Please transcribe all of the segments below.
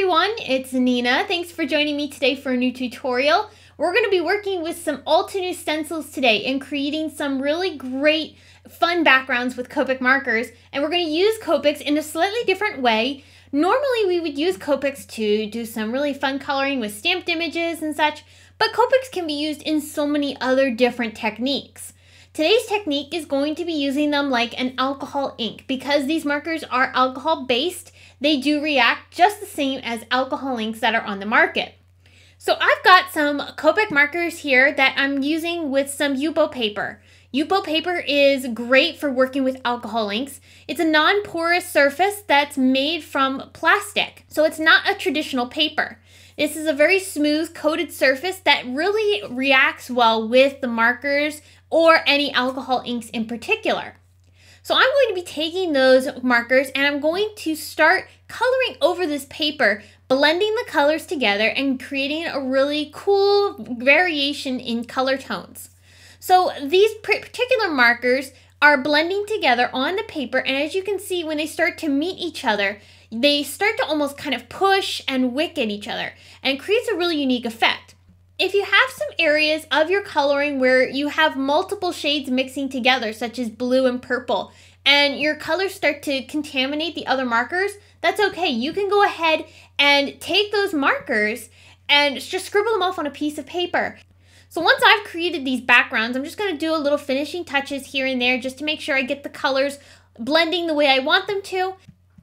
everyone, it's Nina. Thanks for joining me today for a new tutorial. We're going to be working with some Altenew stencils today and creating some really great fun backgrounds with Copic markers, and we're going to use Copics in a slightly different way. Normally we would use Copics to do some really fun coloring with stamped images and such, but Copics can be used in so many other different techniques. Today's technique is going to be using them like an alcohol ink. Because these markers are alcohol based, they do react just the same as alcohol inks that are on the market. So I've got some Copic markers here that I'm using with some Yupo paper. Yupo paper is great for working with alcohol inks. It's a non-porous surface that's made from plastic, so it's not a traditional paper. This is a very smooth coated surface that really reacts well with the markers or any alcohol inks in particular. So I'm going to be taking those markers and I'm going to start coloring over this paper, blending the colors together and creating a really cool variation in color tones. So these particular markers are blending together on the paper, and as you can see, when they start to meet each other, they start to almost kind of push and wick at each other and creates a really unique effect. If you have some areas of your coloring where you have multiple shades mixing together, such as blue and purple, and your colors start to contaminate the other markers, that's okay. You can go ahead and take those markers and just scribble them off on a piece of paper. So once I've created these backgrounds, I'm just going to do a little finishing touches here and there just to make sure I get the colors blending the way I want them to.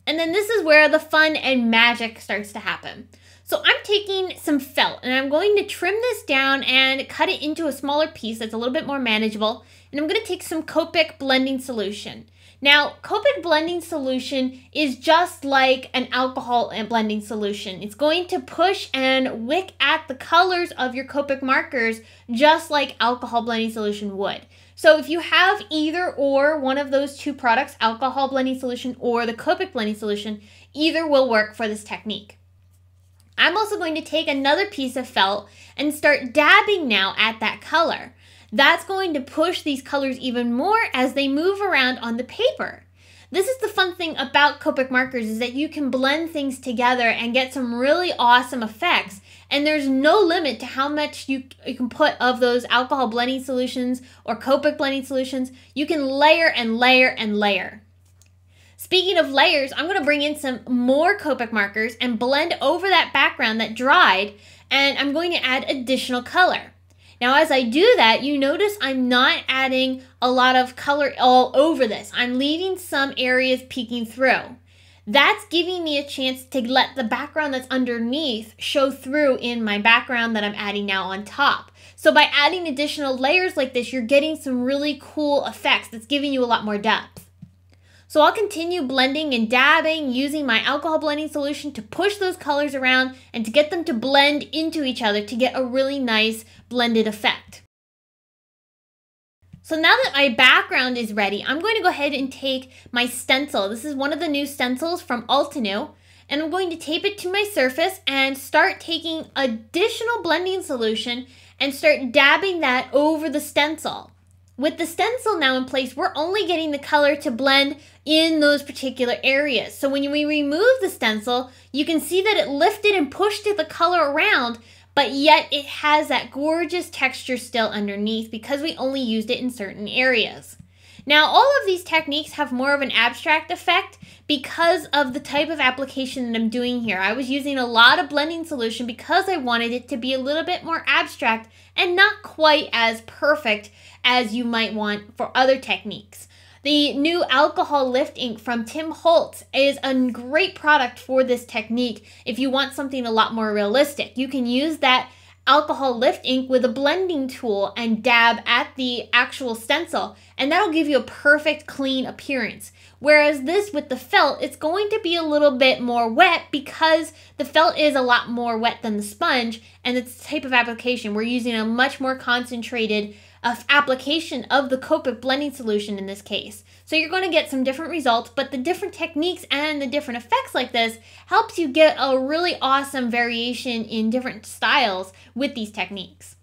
And then this is where the fun and magic starts to happen. So I'm taking some felt and I'm going to trim this down and cut it into a smaller piece that's a little bit more manageable. And I'm going to take some Copic blending solution. Now, Copic blending solution is just like an alcohol blending solution. It's going to push and wick at the colors of your Copic markers just like alcohol blending solution would. So if you have either or one of those two products, alcohol blending solution or the Copic blending solution, either will work for this technique. I'm also going to take another piece of felt and start dabbing now at that color. That's going to push these colors even more as they move around on the paper. This is the fun thing about Copic markers, is that you can blend things together and get some really awesome effects. And there's no limit to how much you can put of those alcohol blending solutions or Copic blending solutions. You can layer and layer and layer. Speaking of layers, I'm going to bring in some more Copic markers and blend over that background that dried, and I'm going to add additional color. Now as I do that, you notice I'm not adding a lot of color all over this. I'm leaving some areas peeking through. That's giving me a chance to let the background that's underneath show through in my background that I'm adding now on top. So by adding additional layers like this, you're getting some really cool effects that's giving you a lot more depth. So I'll continue blending and dabbing using my alcohol blending solution to push those colors around and to get them to blend into each other to get a really nice blended effect. So now that my background is ready, I'm going to go ahead and take my stencil. This is one of the new stencils from Altenew, and I'm going to tape it to my surface and start taking additional blending solution and start dabbing that over the stencil. With the stencil now in place, we're only getting the color to blend in those particular areas. So when we remove the stencil, you can see that it lifted and pushed the color around, but yet it has that gorgeous texture still underneath because we only used it in certain areas. Now, all of these techniques have more of an abstract effect because of the type of application that I'm doing here. I was using a lot of blending solution because I wanted it to be a little bit more abstract and not quite as perfect as you might want for other techniques. The new alcohol lift ink from Holtz is a great product for this technique if you want something a lot more realistic. You can use that alcohol lift ink with a blending tool and dab at the actual stencil, and that'll give you a perfect clean appearance. Whereas this with the felt, it's going to be a little bit more wet because the felt is a lot more wet than the sponge, and it's the type of application. We're using a much more concentrated application of the Copic blending solution in this case. So you're going to get some different results, but the different techniques and the different effects like this helps you get a really awesome variation in different styles with these techniques.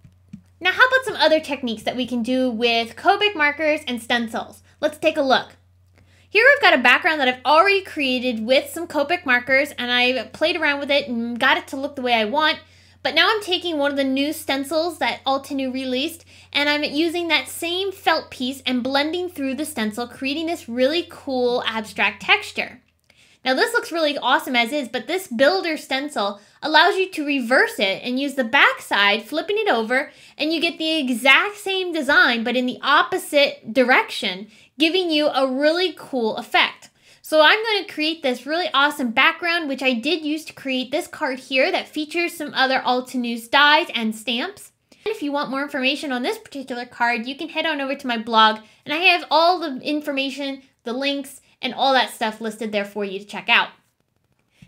Now how about some other techniques that we can do with Copic markers and stencils? Let's take a look. Here I've got a background that I've already created with some Copic markers, and I've played around with it and got it to look the way I want. But now I'm taking one of the new stencils that Altenew released, and I'm using that same felt piece and blending through the stencil, creating this really cool abstract texture. Now this looks really awesome as is, but this builder stencil allows you to reverse it and use the back side, flipping it over, and you get the exact same design but in the opposite direction, giving you a really cool effect. So I'm going to create this really awesome background, which I did use to create this card here that features some other Altenew's dies and stamps. And if you want more information on this particular card, you can head on over to my blog, and I have all the information, the links, and all that stuff listed there for you to check out.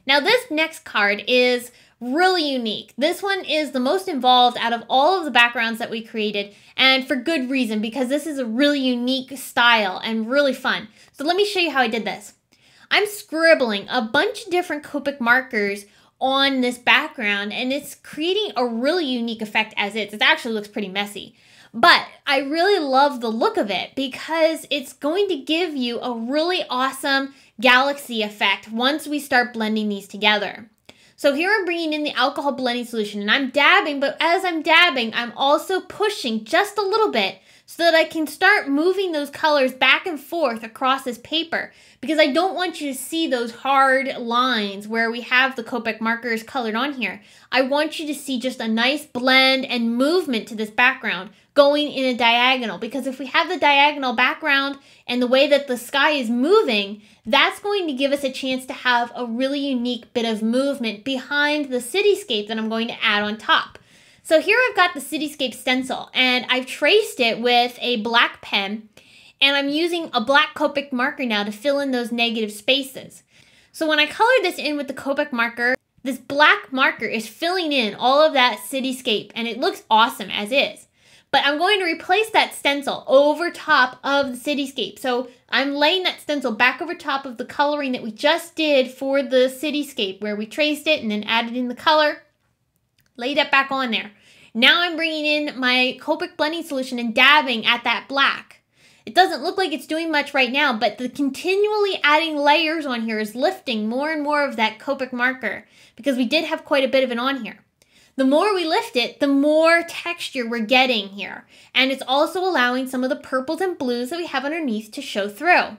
Now this next card is really unique. This one is the most involved out of all of the backgrounds that we created, and for good reason, because this is a really unique style and really fun. So let me show you how I did this. I'm scribbling a bunch of different Copic markers on this background, and it's creating a really unique effect as is. It actually looks pretty messy. But I really love the look of it because it's going to give you a really awesome galaxy effect once we start blending these together. So here I'm bringing in the alcohol blending solution, and I'm dabbing, but as I'm dabbing, I'm also pushing just a little bit so that I can start moving those colors back and forth across this paper, because I don't want you to see those hard lines where we have the Copic markers colored on here. I want you to see just a nice blend and movement to this background going in a diagonal, because if we have the diagonal background and the way that the sky is moving, that's going to give us a chance to have a really unique bit of movement behind the cityscape that I'm going to add on top. So here I've got the cityscape stencil, and I've traced it with a black pen, and I'm using a black Copic marker now to fill in those negative spaces. So when I color this in with the Copic marker, this black marker is filling in all of that cityscape, and it looks awesome as is. But I'm going to replace that stencil over top of the cityscape. So I'm laying that stencil back over top of the coloring that we just did for the cityscape, where we traced it and then added in the color. Lay that back on there. Now I'm bringing in my Copic blending solution and dabbing at that black. It doesn't look like it's doing much right now, but the continually adding layers on here is lifting more and more of that Copic marker, because we did have quite a bit of it on here. The more we lift it, the more texture we're getting here. And it's also allowing some of the purples and blues that we have underneath to show through.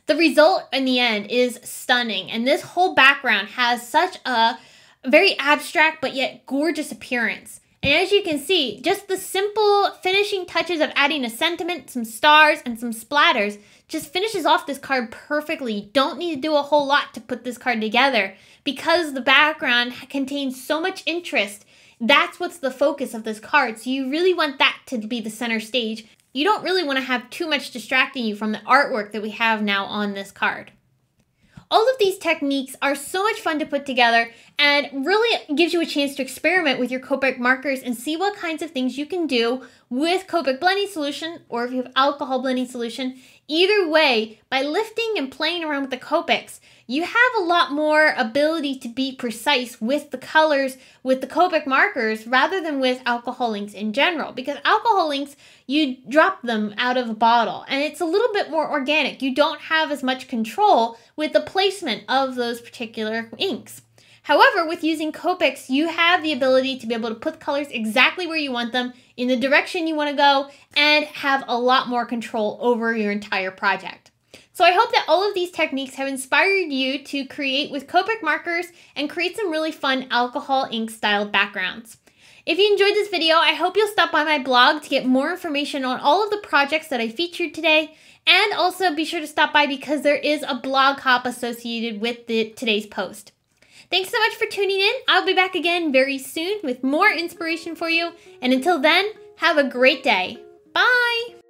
The result in the end is stunning, and this whole background has such a very abstract but yet gorgeous appearance. And as you can see, just the simple finishing touches of adding a sentiment, some stars, and some splatters just finishes off this card perfectly. You don't need to do a whole lot to put this card together, because the background contains so much interest. That's what's the focus of this card. So you really want that to be the center stage. You don't really want to have too much distracting you from the artwork that we have now on this card. All of these techniques are so much fun to put together, and really gives you a chance to experiment with your Copic markers and see what kinds of things you can do with Copic blending solution, or if you have alcohol blending solution. Either way, by lifting and playing around with the Copics, you have a lot more ability to be precise with the colors with the Copic markers rather than with alcohol inks in general, because alcohol inks, you drop them out of a bottle and it's a little bit more organic. You don't have as much control with the placement of those particular inks. However, with using Copics, you have the ability to be able to put the colors exactly where you want them, in the direction you want to go, and have a lot more control over your entire project. So I hope that all of these techniques have inspired you to create with Copic markers and create some really fun alcohol ink styled backgrounds. If you enjoyed this video, I hope you'll stop by my blog to get more information on all of the projects that I featured today, and also be sure to stop by because there is a blog hop associated with today's post. Thanks so much for tuning in. I'll be back again very soon with more inspiration for you, and until then, have a great day. Bye!